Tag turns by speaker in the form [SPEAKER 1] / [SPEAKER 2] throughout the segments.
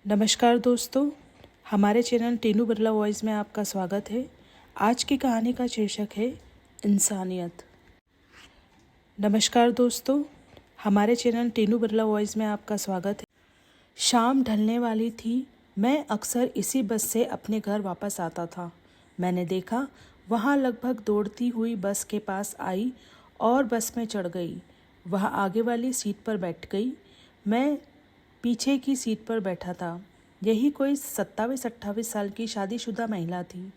[SPEAKER 1] नमस्कार दोस्तों, हमारे चैनल टीनू बिरला वॉइस में आपका स्वागत है। आज की कहानी का शीर्षक है इंसानियत। नमस्कार दोस्तों, हमारे चैनल टीनू बिरला वॉइस में आपका स्वागत है। शाम ढलने वाली थी। मैं अक्सर इसी बस से अपने घर वापस आता था। मैंने देखा वहाँ लगभग दौड़ती हुई बस के पास आई और बस में चढ़ गई। वह आगे वाली सीट पर बैठ गई। मैं पीछे की सीट पर बैठा था। यही कोई 27-28 साल की शादीशुदा महिला थी।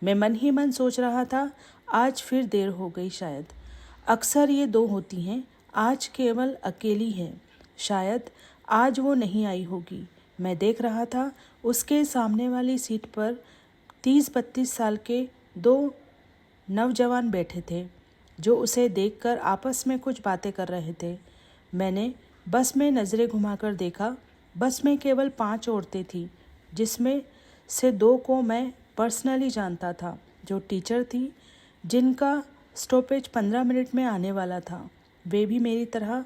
[SPEAKER 1] मैं मन ही मन सोच रहा था, आज फिर देर हो गई शायद। अक्सर ये दो होती हैं, आज केवल अकेली है। शायद आज वो नहीं आई होगी। मैं देख रहा था उसके सामने वाली सीट पर 30-32 साल के दो नौजवान बैठे थे, जो उसे देखकर आपस में कुछ बातें कर रहे थे। मैंने बस में नज़रें घुमाकर देखा। बस में केवल 5 औरतें थीं, जिसमें से 2 को मैं पर्सनली जानता था, जो टीचर थी, जिनका स्टॉपेज 15 मिनट में आने वाला था। वे भी मेरी तरह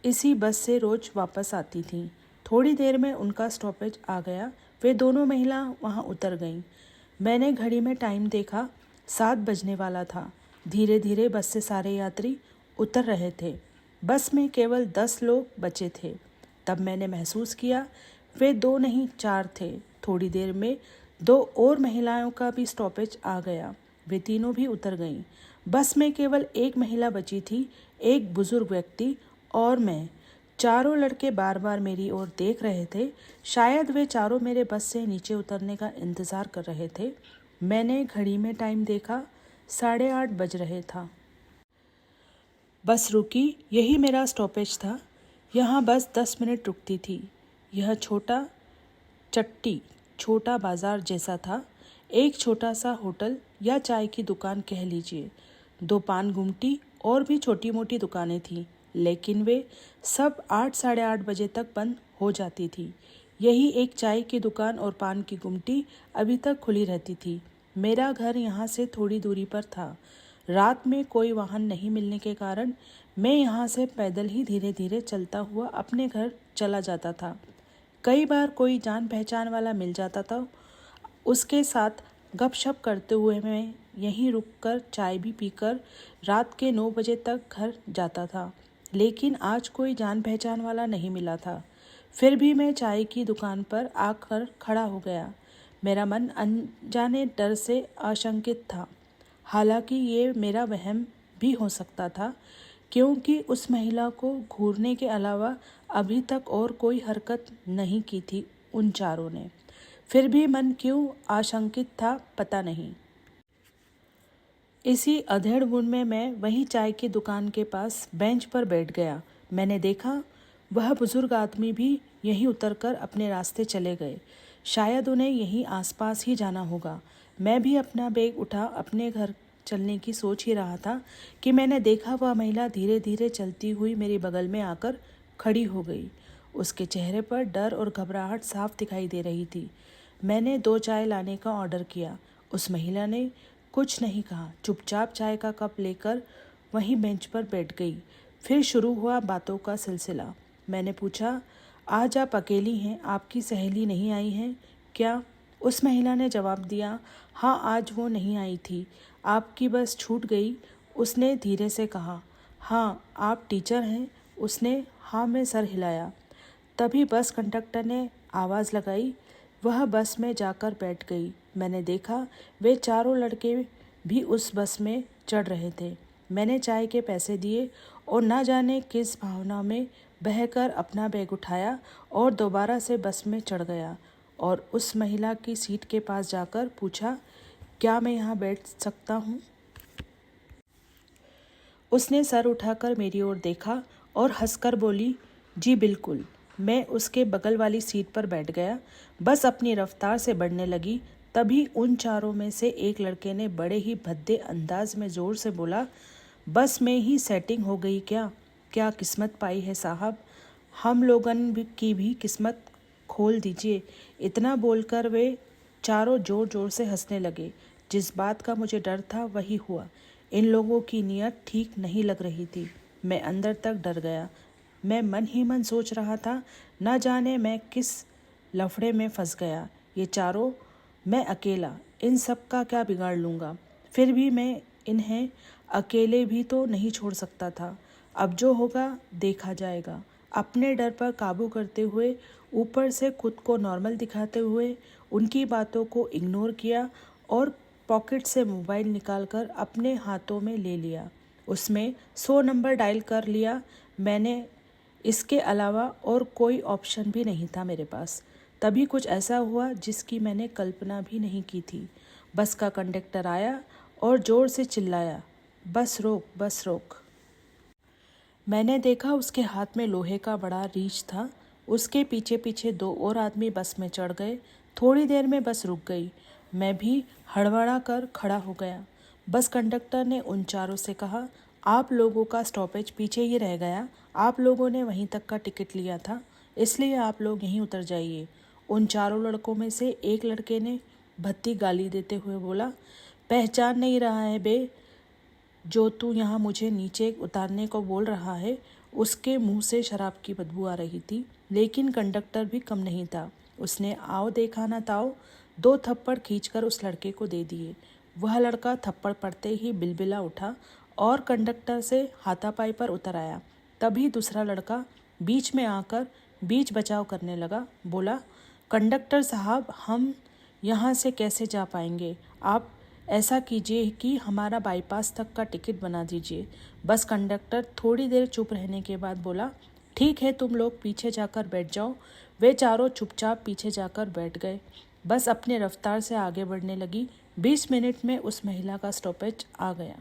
[SPEAKER 1] इसी बस से रोज़ वापस आती थीं। थोड़ी देर में उनका स्टॉपेज आ गया। वे दोनों महिला वहाँ उतर गईं। मैंने घड़ी में टाइम देखा, 7 बजने वाला था। धीरे धीरे बस से सारे यात्री उतर रहे थे। बस में केवल 10 लोग बचे थे। तब मैंने महसूस किया वे 2 नहीं 4 थे। थोड़ी देर में 2 और महिलाओं का भी स्टॉपेज आ गया। वे तीनों भी उतर गईं। बस में केवल एक महिला बची थी, एक बुजुर्ग व्यक्ति और मैं। चारों लड़के बार बार मेरी ओर देख रहे थे। शायद वे चारों मेरे बस से नीचे उतरने का इंतज़ार कर रहे थे। मैंने घड़ी में टाइम देखा, 8:30 बज रहे था। बस रुकी। यही मेरा स्टॉपेज था। यहाँ बस 10 मिनट रुकती थी। यह छोटा बाजार जैसा था। एक छोटा सा होटल या चाय की दुकान कह लीजिए। 2 पान गुमटी और भी छोटी मोटी दुकानें थीं, लेकिन वे सब 8 साढ़े 8 बजे तक बंद हो जाती थी। यही एक चाय की दुकान और पान की गुमटी अभी तक खुली रहती थी। मेरा घर यहाँ से थोड़ी दूरी पर था। रात में कोई वाहन नहीं मिलने के कारण मैं यहाँ से पैदल ही धीरे धीरे चलता हुआ अपने घर चला जाता था। कई बार कोई जान पहचान वाला मिल जाता था। उसके साथ गपशप करते हुए मैं यहीं रुककर चाय भी पीकर रात के 9 बजे तक घर जाता था। लेकिन आज कोई जान पहचान वाला नहीं मिला था। फिर भी मैं चाय की दुकान पर आकर खड़ा हो गया। मेरा मन अनजाने डर से आशंकित था। हालांकि ये मेरा वहम भी हो सकता था, क्योंकि उस महिला को घूरने के अलावा अभी तक और कोई हरकत नहीं की थी उन चारों ने। फिर भी मन क्यों आशंकित था, पता नहीं। इसी अधेड़-बुन में मैं वहीं चाय की दुकान के पास बेंच पर बैठ गया। मैंने देखा वह बुजुर्ग आदमी भी यहीं उतरकर अपने रास्ते चले गए। शायद उन्हें यहीं आसपास ही जाना होगा। मैं भी अपना बैग उठा अपने घर चलने की सोच ही रहा था कि मैंने देखा वह महिला धीरे धीरे चलती हुई मेरे बगल में आकर खड़ी हो गई। उसके चेहरे पर डर और घबराहट साफ दिखाई दे रही थी। मैंने 2 चाय लाने का ऑर्डर किया। उस महिला ने कुछ नहीं कहा, चुपचाप चाय का कप लेकर वहीं बेंच पर बैठ गई। फिर शुरू हुआ बातों का सिलसिला। मैंने पूछा, आज आप अकेली हैं, आपकी सहेली नहीं आई है क्या? उस महिला ने जवाब दिया, हाँ आज वो नहीं आई थी। आपकी बस छूट गई, उसने धीरे से कहा। हाँ आप टीचर हैं? उसने हाँ में सर हिलाया। तभी बस कंडक्टर ने आवाज़ लगाई। वह बस में जाकर बैठ गई। मैंने देखा वे चारों लड़के भी उस बस में चढ़ रहे थे। मैंने चाय के पैसे दिए और ना जाने किस भावना में बहकर अपना बैग उठाया और दोबारा से बस में चढ़ गया और उस महिला की सीट के पास जाकर पूछा, क्या मैं यहाँ बैठ सकता हूँ? उसने सर उठाकर मेरी ओर देखा और हंसकर बोली, जी बिल्कुल। मैं उसके बगल वाली सीट पर बैठ गया। बस अपनी रफ्तार से बढ़ने लगी। तभी उन चारों में से एक लड़के ने बड़े ही भद्दे अंदाज में ज़ोर से बोला, बस में ही सेटिंग हो गई क्या? क्या किस्मत पाई है साहब, हम लोगन की भी किस्मत खोल दीजिए। इतना बोलकर वे चारों जोर जोर से हंसने लगे। जिस बात का मुझे डर था वही हुआ। इन लोगों की नीयत ठीक नहीं लग रही थी। मैं अंदर तक डर गया। मैं मन ही मन सोच रहा था, न जाने मैं किस लफड़े में फंस गया। ये चारों, मैं अकेला, इन सब का क्या बिगाड़ लूँगा। फिर भी मैं इन्हें अकेले भी तो नहीं छोड़ सकता था। अब जो होगा देखा जाएगा। अपने डर पर काबू करते हुए, ऊपर से खुद को नॉर्मल दिखाते हुए उनकी बातों को इग्नोर किया और पॉकेट से मोबाइल निकालकर अपने हाथों में ले लिया। उसमें 100 नंबर डायल कर लिया मैंने। इसके अलावा और कोई ऑप्शन भी नहीं था मेरे पास। तभी कुछ ऐसा हुआ जिसकी मैंने कल्पना भी नहीं की थी। बस का कंडक्टर आया और ज़ोर से चिल्लाया, बस रोक, बस रोक। मैंने देखा उसके हाथ में लोहे का बड़ा रीछ था। उसके पीछे पीछे 2 और आदमी बस में चढ़ गए। थोड़ी देर में बस रुक गई। मैं भी हड़बड़ा कर खड़ा हो गया। बस कंडक्टर ने उन चारों से कहा, आप लोगों का स्टॉपेज पीछे ही रह गया। आप लोगों ने वहीं तक का टिकट लिया था, इसलिए आप लोग यहीं उतर जाइए। उन चारों लड़कों में से एक लड़के ने भद्दी गाली देते हुए बोला, पहचान नहीं रहा है बे, जो तू यहाँ मुझे नीचे उतारने को बोल रहा है। उसके मुंह से शराब की बदबू आ रही थी, लेकिन कंडक्टर भी कम नहीं था। उसने आओ देखा ना ताओ 2 थप्पड़ खींचकर उस लड़के को दे दिए। वह लड़का थप्पड़ पड़ते ही बिलबिला उठा और कंडक्टर से हाथापाई पर उतर आया। तभी दूसरा लड़का बीच में आकर बीच बचाव करने लगा। बोला, कंडक्टर साहब, हम यहाँ से कैसे जा पाएंगे? आप ऐसा कीजिए कि हमारा बाईपास तक का टिकट बना दीजिए। बस कंडक्टर थोड़ी देर चुप रहने के बाद बोला, ठीक है, तुम लोग पीछे जाकर बैठ जाओ। वे चारों चुपचाप पीछे जाकर बैठ गए। बस अपने रफ्तार से आगे बढ़ने लगी। 20 मिनट में उस महिला का स्टॉपेज आ गया।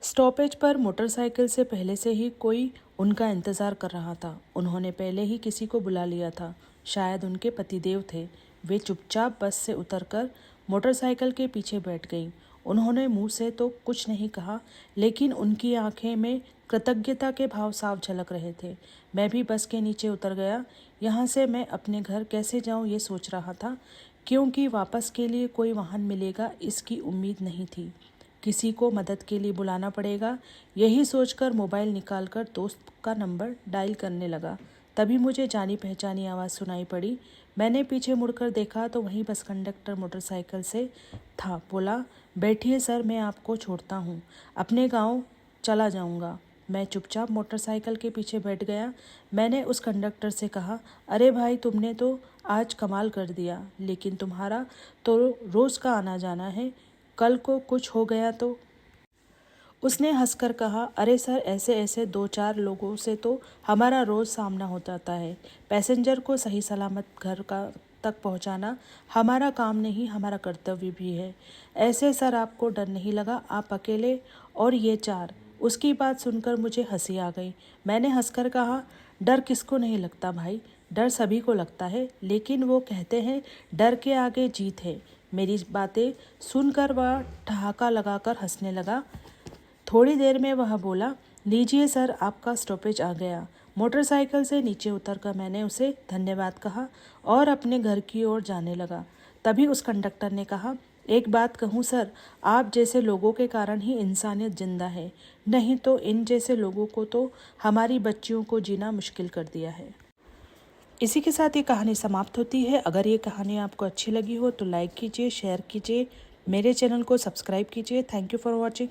[SPEAKER 1] स्टॉपेज पर मोटरसाइकिल से पहले से ही कोई उनका इंतज़ार कर रहा था। उन्होंने पहले ही किसी को बुला लिया था। शायद उनके पतिदेव थे। वे चुपचाप बस से उतरकर मोटरसाइकिल के पीछे बैठ गईं। उन्होंने मुंह से तो कुछ नहीं कहा, लेकिन उनकी आंखें में कृतज्ञता के भाव साफ झलक रहे थे। मैं भी बस के नीचे उतर गया। यहाँ से मैं अपने घर कैसे जाऊँ ये सोच रहा था, क्योंकि वापस के लिए कोई वाहन मिलेगा इसकी उम्मीद नहीं थी। किसी को मदद के लिए बुलाना पड़ेगा, यही सोचकर मोबाइल निकालकर दोस्त का नंबर डायल करने लगा। तभी मुझे जानी पहचानी आवाज़ सुनाई पड़ी। मैंने पीछे मुड़कर देखा तो वहीं बस कंडक्टर मोटरसाइकिल से था। बोला, बैठिए सर, मैं आपको छोड़ता हूँ, अपने गांव चला जाऊँगा। मैं चुपचाप मोटरसाइकिल के पीछे बैठ गया। मैंने उस कंडक्टर से कहा, अरे भाई, तुमने तो आज कमाल कर दिया, लेकिन तुम्हारा तो रोज़ का आना जाना है, कल को कुछ हो गया तो? उसने हंसकर कहा, अरे सर, ऐसे ऐसे 2-4 लोगों से तो हमारा रोज़ सामना हो जाता है। पैसेंजर को सही सलामत घर का तक पहुंचाना हमारा काम नहीं, हमारा कर्तव्य भी है। ऐसे सर आपको डर नहीं लगा? आप अकेले और ये 4? उसकी बात सुनकर मुझे हंसी आ गई। मैंने हंसकर कहा, डर किसको नहीं लगता भाई, डर सभी को लगता है, लेकिन वो कहते हैं डर के आगे जीत है। मेरी बातें सुनकर वह ठहाका लगाकर हंसने लगा। थोड़ी देर में वह बोला, लीजिए सर, आपका स्टॉपेज आ गया। मोटरसाइकिल से नीचे उतरकर मैंने उसे धन्यवाद कहा और अपने घर की ओर जाने लगा। तभी उस कंडक्टर ने कहा, एक बात कहूँ सर, आप जैसे लोगों के कारण ही इंसानियत जिंदा है, नहीं तो इन जैसे लोगों को तो हमारी बच्चियों को जीना मुश्किल कर दिया है। इसी के साथ ये कहानी समाप्त होती है। अगर ये कहानी आपको अच्छी लगी हो तो लाइक कीजिए, शेयर कीजिए, मेरे चैनल को सब्सक्राइब कीजिए। Thank you for watching.